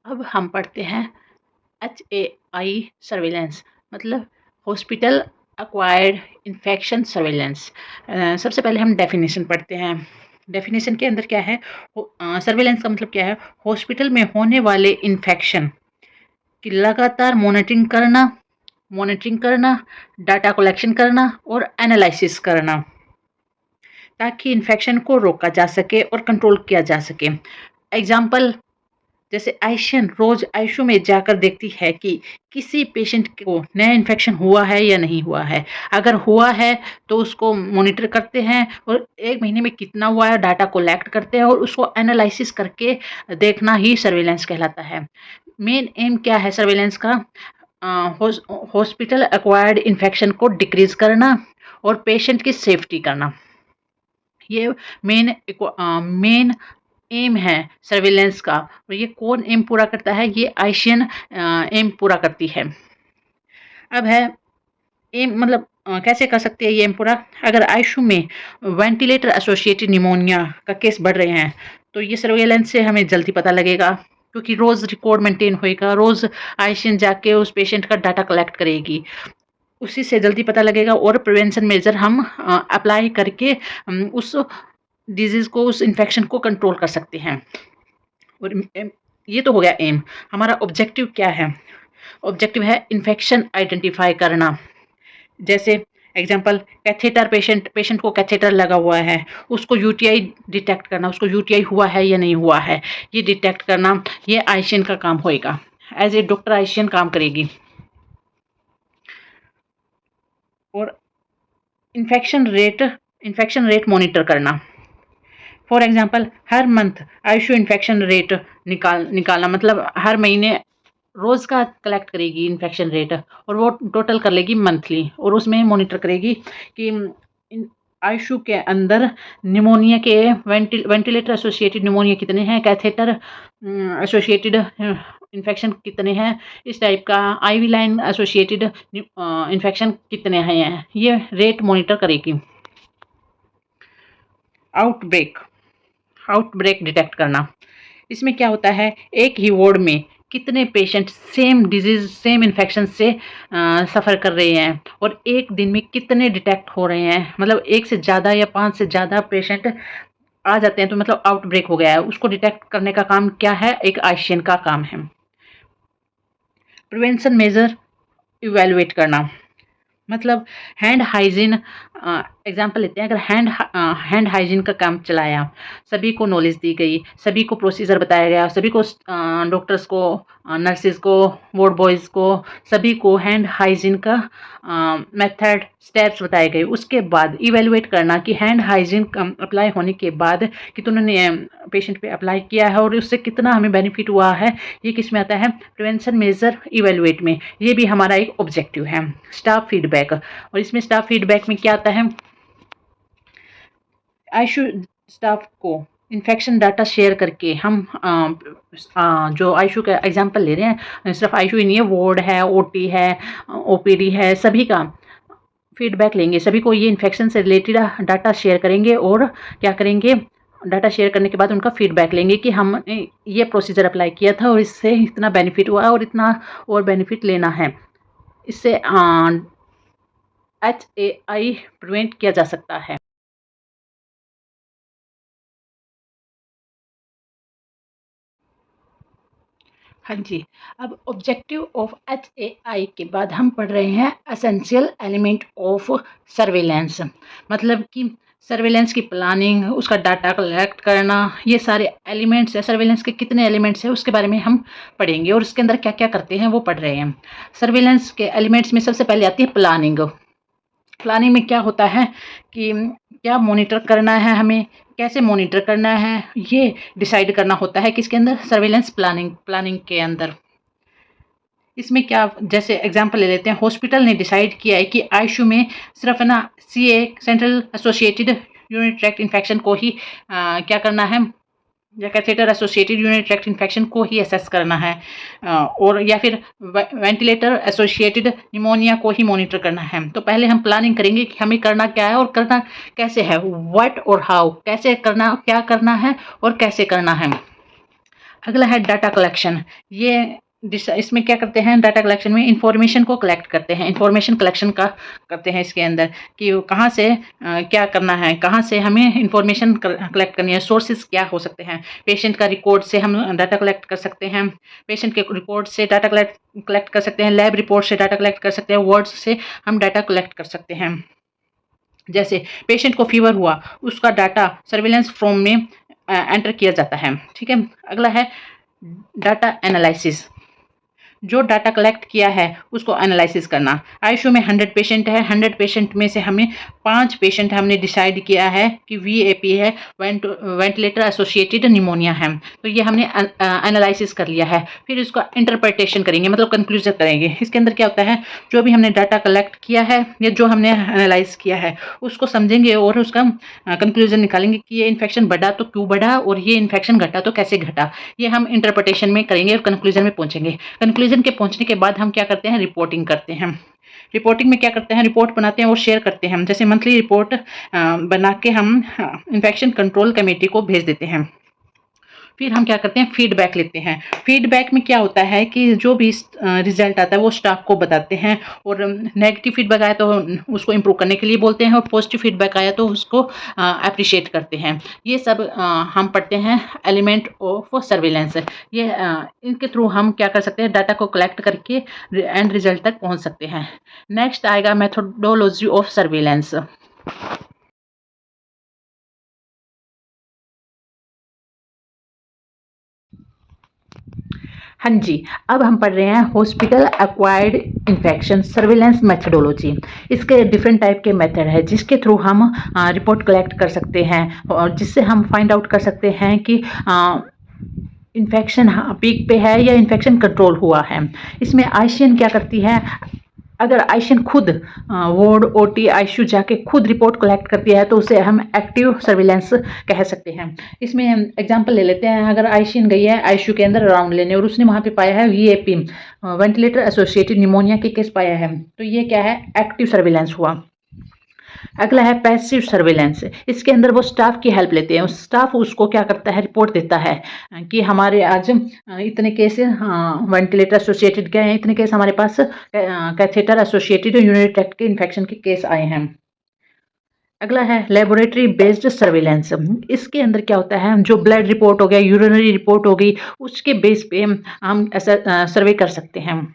अब हम पढ़ते हैं HAI सर्विलेंस, मतलब हॉस्पिटल एक्वायर्ड इन्फेक्शन सर्विलेंस। सबसे पहले हम डेफिनेशन पढ़ते हैं। डेफिनेशन के अंदर क्या है, सर्विलेंस का मतलब क्या है, हॉस्पिटल में होने वाले इन्फेक्शन की लगातार मॉनिटरिंग करना, डाटा कलेक्शन करना और एनालिसिस करना, ताकि इन्फेक्शन को रोका जा सके और कंट्रोल किया जा सके। एग्जाम्पल, जैसे आयशन रोज आईसीयू में जाकर देखती है कि किसी पेशेंट को नया इन्फेक्शन हुआ है या नहीं हुआ है। अगर हुआ है तो उसको मॉनिटर करते हैं और 1 महीने में कितना हुआ है डाटा कलेक्ट करते हैं और उसको एनालिसिस करके देखना ही सर्विलेंस कहलाता है। मेन एम क्या है सर्विलेंस का, हॉस्पिटल एक्वायर्ड इन्फेक्शन को डिक्रीज करना और पेशेंट की सेफ्टी करना। ये मेन मेन एम है सर्विलेंस का। और ये कौन एम पूरा करता है, ये आईशियन एम पूरा करती है। अब है एम मतलब कैसे कर सकते हैं ये एम पूरा, अगर आईसीयू में वेंटिलेटर एसोसिएटेड निमोनिया का केस बढ़ रहे हैं तो ये सर्वेलेंस से हमें जल्दी पता लगेगा, क्योंकि रोज़ रिकॉर्ड मेंटेन होएगा, रोज़ आईसीयन जाके उस पेशेंट का डाटा कलेक्ट करेगी, उसी से जल्दी पता लगेगा और प्रिवेंशन मेजर हम अप्लाई करके उस डिजीज़ को, उस इन्फेक्शन को कंट्रोल कर सकते हैं। और ये तो हो गया एम। हमारा ऑब्जेक्टिव क्या है, ऑब्जेक्टिव है इन्फेक्शन आइडेंटिफाई करना। जैसे एग्जांपल, कैथेटर पेशेंट को कैथेटर लगा हुआ है, उसको यूटीआई डिटेक्ट करना, उसको यूटीआई हुआ है या नहीं हुआ है ये डिटेक्ट करना, ये आईशियन का काम होएगा। एज ए डॉक्टर आईशियन काम करेगी। और इन्फेक्शन रेट मॉनिटर करना। For example, her month ICU infection rate निकालना, मतलब हर महीने रोज का कलेक्ट करेगी इन्फेक्शन रेट और वो टोटल कर लेगी मंथली, और उसमें मॉनिटर करेगी कि आईसीयू के अंदर निमोनिया के वेंटिलेटर एसोसिएटेड निमोनिया कितने हैं, कैथेटर एसोसिएटेड इन्फेक्शन कितने हैं, इस टाइप का आईवी लाइन एसोसिएटेड इन्फेक्शन कितने हैं, ये रेट मॉनिटर करेगी। आउटब्रेक आउटब्रेक डिटेक्ट करना। इसमें क्या होता है, एक ही वार्ड में कितने patient same disease same infection से सफ़र कर रहे हैं और एक दिन में कितने डिटेक्ट हो रहे हैं, मतलब 1 से ज़्यादा या 5 से ज़्यादा पेशेंट आ जाते हैं तो मतलब आउटब्रेक हो गया है। उसको डिटेक्ट करने का काम क्या है, एक आईशियन का काम है। प्रिवेंशन मेजर इवेलुएट करना, मतलब हैंड हाइजीन। एग्जांपल लेते हैं, अगर हैंड हाइजीन का काम चलाया, सभी को नॉलेज दी गई, सभी को प्रोसीजर बताया गया, सभी को डॉक्टर्स को, नर्सेज को, वार्ड बॉयज़ को, सभी को हैंड हाइजीन का मेथड स्टेप्स बताए गए, उसके बाद इवेलुएट करना कि हैंड हाइजीन अप्लाई होने के बाद कि तुमने पेशेंट पे अप्लाई किया है और उससे कितना हमें बेनिफिट हुआ है, ये किस में आता है, प्रिवेंशन मेजर इवेलुएट में। ये भी हमारा एक ऑब्जेक्टिव है। स्टाफ फीडबैक, और इसमें स्टाफ फीडबैक में क्या आता है, आईसीयू स्टाफ को इन्फेक्शन डाटा शेयर करके हम जो आईसीयू का एग्जांपल ले रहे हैं, सिर्फ आईसीयू ही नहीं है, वार्ड है, ओटी है, ओपीडी है, सभी का फीडबैक लेंगे, सभी को ये इन्फेक्शन से रिलेटेड डाटा शेयर करेंगे और क्या करेंगे, डाटा शेयर करने के बाद उनका फीडबैक लेंगे कि हमने ये प्रोसीजर अप्लाई किया था और इससे इतना बेनिफिट हुआ और इतना और बेनिफिट लेना है। इससे HAI प्रिवेंट किया जा सकता है। हाँ जी, अब ऑब्जेक्टिव ऑफ HAI के बाद हम पढ़ रहे हैं एसेंशियल एलिमेंट ऑफ सर्वेलेंस, मतलब कि सर्वेलेंस की प्लानिंग, उसका डाटा कलेक्ट करना, ये सारे एलिमेंट्स है। सर्वेलेंस के कितने एलिमेंट्स हैं उसके बारे में हम पढ़ेंगे और उसके अंदर क्या क्या करते हैं वो पढ़ रहे हैं। सर्वेलेंस के एलिमेंट्स में सबसे पहले आती है प्लानिंग। प्लानिंग में क्या होता है कि क्या मॉनिटर करना है हमें, कैसे मॉनिटर करना है, ये डिसाइड करना होता है किसके अंदर, सर्वेलेंस प्लानिंग के अंदर। इसमें क्या, जैसे एग्जांपल ले लेते हैं, हॉस्पिटल ने डिसाइड किया है कि आईसीयू में सिर्फ ना CA central associated urinary tract infection को ही क्या करना है, या catheter associated urinary tract infection को ही असेस करना है, और या फिर वेंटिलेटर एसोसिएटेड निमोनिया को ही मॉनिटर करना है। तो पहले हम प्लानिंग करेंगे कि हमें करना क्या है और करना कैसे है, व्हाट और हाउ, कैसे करना, क्या करना है और कैसे करना है। अगला है डाटा कलेक्शन। ये इसमें क्या करते हैं, डाटा कलेक्शन में इंफॉर्मेशन को कलेक्ट करते हैं, इंफॉर्मेशन कलेक्शन का करते हैं इसके अंदर कि कहाँ से क्या करना है, कहाँ से हमें इंफॉर्मेशन कलेक्ट करनी है, सोर्सेज क्या हो सकते हैं। पेशेंट का रिकॉर्ड से हम डाटा कलेक्ट कर सकते हैं, पेशेंट के रिकॉर्ड से डाटा कलेक्ट कर सकते हैं, लैब रिपोर्ट से डाटा कलेक्ट कर सकते हैं, वर्ड्स से हम डाटा कलेक्ट कर सकते हैं। जैसे पेशेंट को फीवर हुआ, उसका डाटा सर्विलेंस फॉर्म में एंटर किया जाता है। ठीक है, अगला है डाटा एनालिसिस। जो डाटा कलेक्ट किया है उसको एनालिसिस करना। आईसीयू में 100 पेशेंट है, 100 पेशेंट में से हमें 5 पेशेंट हमने डिसाइड किया है कि वीएपी है, वेंटिलेटर एसोसिएटेड निमोनिया है। तो ये हमने एनालिसिस कर लिया है। फिर इसका इंटरप्रिटेशन करेंगे, मतलब कंक्लूजन करेंगे। इसके अंदर क्या होता है, जो भी हमने डाटा कलेक्ट किया है या जो हमने एनालाइज किया है उसको समझेंगे और उसका कंक्लूजन निकालेंगे कि ये इन्फेक्शन बढ़ा तो क्यों बढ़ा और ये इन्फेक्शन घटा तो कैसे घटा। ये हम इंटरप्रिटेशन में करेंगे और कंक्लूजन में पहुंचेंगे। कंक्लूजन के पहुंचने के बाद हम क्या करते हैं, रिपोर्टिंग करते हैं। रिपोर्टिंग में क्या करते हैं, रिपोर्ट बनाते हैं और शेयर करते हैं। जैसे मंथली रिपोर्ट बना के हम इन्फेक्शन कंट्रोल कमेटी को भेज देते हैं। फिर हम क्या करते हैं, फीडबैक लेते हैं। फीडबैक में क्या होता है कि जो भी रिजल्ट आता है वो स्टाफ को बताते हैं, और नेगेटिव फीडबैक आया तो उसको इम्प्रूव करने के लिए बोलते हैं, और पॉजिटिव फीडबैक आया तो उसको अप्रिशिएट करते हैं। ये सब हम पढ़ते हैं एलिमेंट ऑफ सर्विलेंस। ये इनके थ्रू हम क्या कर सकते हैं, डाटा को कलेक्ट करके एंड रिजल्ट तक पहुंच सकते हैं। नेक्स्ट आएगा मेथोडोलॉजी ऑफ सर्विलेंस। हाँ जी, अब हम पढ़ रहे हैं hospital acquired infection surveillance methodology. इसके डिफरेंट टाइप के मेथड है जिसके थ्रू हम रिपोर्ट कलेक्ट कर सकते हैं, और जिससे हम फाइंड आउट कर सकते हैं कि इन्फेक्शन पीक पे है या इन्फेक्शन कंट्रोल हुआ है। इसमें आईसीएन क्या करती है, अगर आईसीएन खुद वार्ड ओटी आईसीयू जाके खुद रिपोर्ट कलेक्ट करती है तो उसे हम एक्टिव सर्विलेंस कह सकते हैं। इसमें एग्जांपल ले लेते हैं, अगर आईसीएन गई है आईसीयू के अंदर राउंड लेने और उसने वहाँ पे पाया है वीएपी, वेंटिलेटर एसोसिएटेड निमोनिया के केस पाया है, तो ये क्या है, एक्टिव सर्विलेंस हुआ। अगला है पैसिव सर्विलेंस। इसके अंदर वो स्टाफ की हेल्प लेते हैं, स्टाफ उसको क्या करता है, रिपोर्ट देता है कि हमारे आज इतने केस वेंटिलेटर एसोसिएटेड गए हैं, इतने केस हमारे पास कैथेटर एसोसिएटेड यूरिनरी ट्रैक्ट के इन्फेक्शन के केस आए हैं। अगला है लेबोरेटरी बेस्ड सर्विलेंस। इसके अंदर क्या होता है, जो ब्लड रिपोर्ट हो गया, यूरिनरी रिपोर्ट हो गई, उसके बेस पे हम ऐसा सर्वे कर सकते हैं।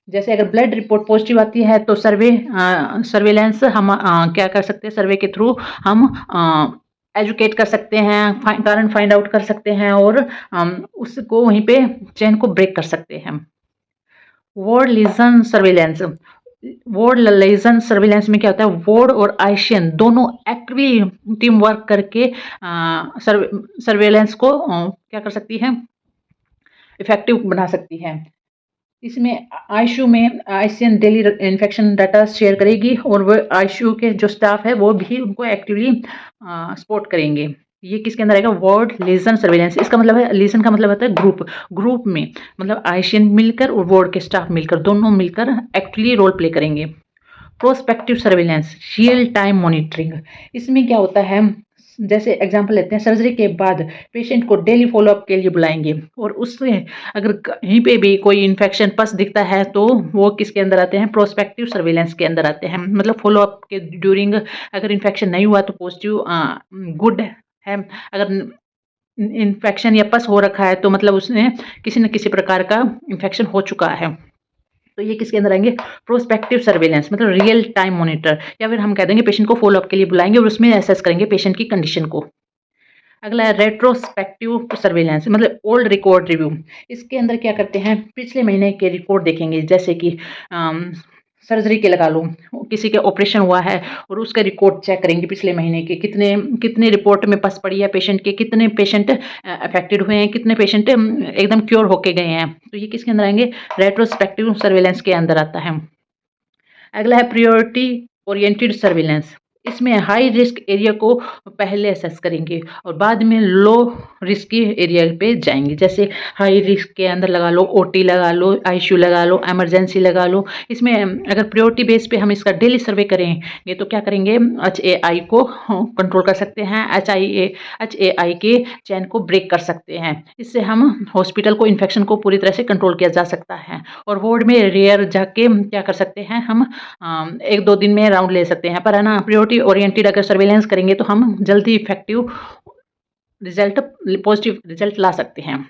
जैसे अगर ब्लड रिपोर्ट पॉजिटिव आती है तो सर्वेलेंस हम क्या कर सकते हैं, सर्वे के थ्रू हम एजुकेट कर सकते हैं, कारण फाइंड आउट कर सकते हैं, और उसको वहीं पे चेन को ब्रेक कर सकते हैं। Ward liaison surveillance. Ward liaison surveillance में क्या होता है, वार्ड और आईसीएन दोनों एक्टिवली टीम वर्क करके सर्वेलेंस को क्या कर सकती है, इफेक्टिव बना सकती है। इसमें आईसीयू में ICN daily infection data share करेगी, और वो आईसीयू के जो स्टाफ है वो भी उनको एक्टिवली सपोर्ट करेंगे। ये किसके अंदर आएगा, वार्ड लीजन सर्विलेंस। इसका मतलब है, लीजन का मतलब होता है ग्रुप, ग्रुप में मतलब आईसीएन मिलकर और वार्ड के स्टाफ मिलकर, दोनों मिलकर एक्टिवली रोल प्ले करेंगे। Prospective surveillance, real time monitoring. इसमें क्या होता है, जैसे एग्जांपल लेते हैं, सर्जरी के बाद पेशेंट को डेली फॉलोअप के लिए बुलाएंगे, और उससे अगर कहीं पे भी कोई इन्फेक्शन पस दिखता है तो वो किसके अंदर आते हैं, प्रोस्पेक्टिव सर्विलेंस के अंदर आते हैं। मतलब फॉलोअप के ड्यूरिंग अगर इन्फेक्शन नहीं हुआ तो पॉजिटिव गुड है, अगर इन्फेक्शन या पस हो रखा है तो मतलब उसने किसी न किसी प्रकार का इन्फेक्शन हो चुका है। तो ये किसके अंदर आएंगे, प्रोस्पेक्टिव सर्विलेंस, मतलब रियल टाइम मॉनिटर, या फिर हम कह देंगे पेशेंट को फॉलोअप के लिए बुलाएंगे और उसमें एसेस करेंगे पेशेंट की कंडीशन को। अगला है रेट्रोस्पेक्टिव सर्विलेंस, मतलब ओल्ड रिकॉर्ड रिव्यू। इसके अंदर क्या करते हैं, पिछले महीने के रिकॉर्ड देखेंगे, जैसे कि सर्जरी के लगा लो, किसी के ऑपरेशन हुआ है और उसका रिकॉर्ड चेक करेंगे पिछले महीने के, कितने कितने रिपोर्ट में पस पड़ी है पेशेंट के, कितने पेशेंट अफेक्टेड हुए हैं, कितने पेशेंट एकदम क्योर होके गए हैं। तो ये किसके अंदर आएंगे, रेट्रोस्पेक्टिव सर्विलेंस के अंदर आता है। अगला है प्रायोरिटी ओरिएंटेड सर्विलेंस। इसमें हाई रिस्क एरिया को पहले असेस करेंगे और बाद में लो रिस्की एरिया पे जाएँगे। जैसे हाई रिस्क के अंदर लगा लो, ओटी लगा लो, आईसीयू लगा लो, इमरजेंसी लगा लो। इसमें अगर प्रायोरिटी बेस पे हम इसका डेली सर्वे करेंगे तो क्या करेंगे, एचएआई को कंट्रोल कर सकते हैं, एचएआई के चेन को ब्रेक कर सकते हैं। इससे हम हॉस्पिटल को इन्फेक्शन को पूरी तरह से कंट्रोल किया जा सकता है। और वार्ड में रेयर जाके क्या कर सकते हैं हम, 1-2 दिन में राउंड ले सकते हैं। पर है ना, प्रायोरिटी ओरिएंटेड अगर सर्विलेंस करेंगे तो हम जल्दी इफेक्टिव रिजल्ट, पॉजिटिव रिजल्ट ला सकते हैं।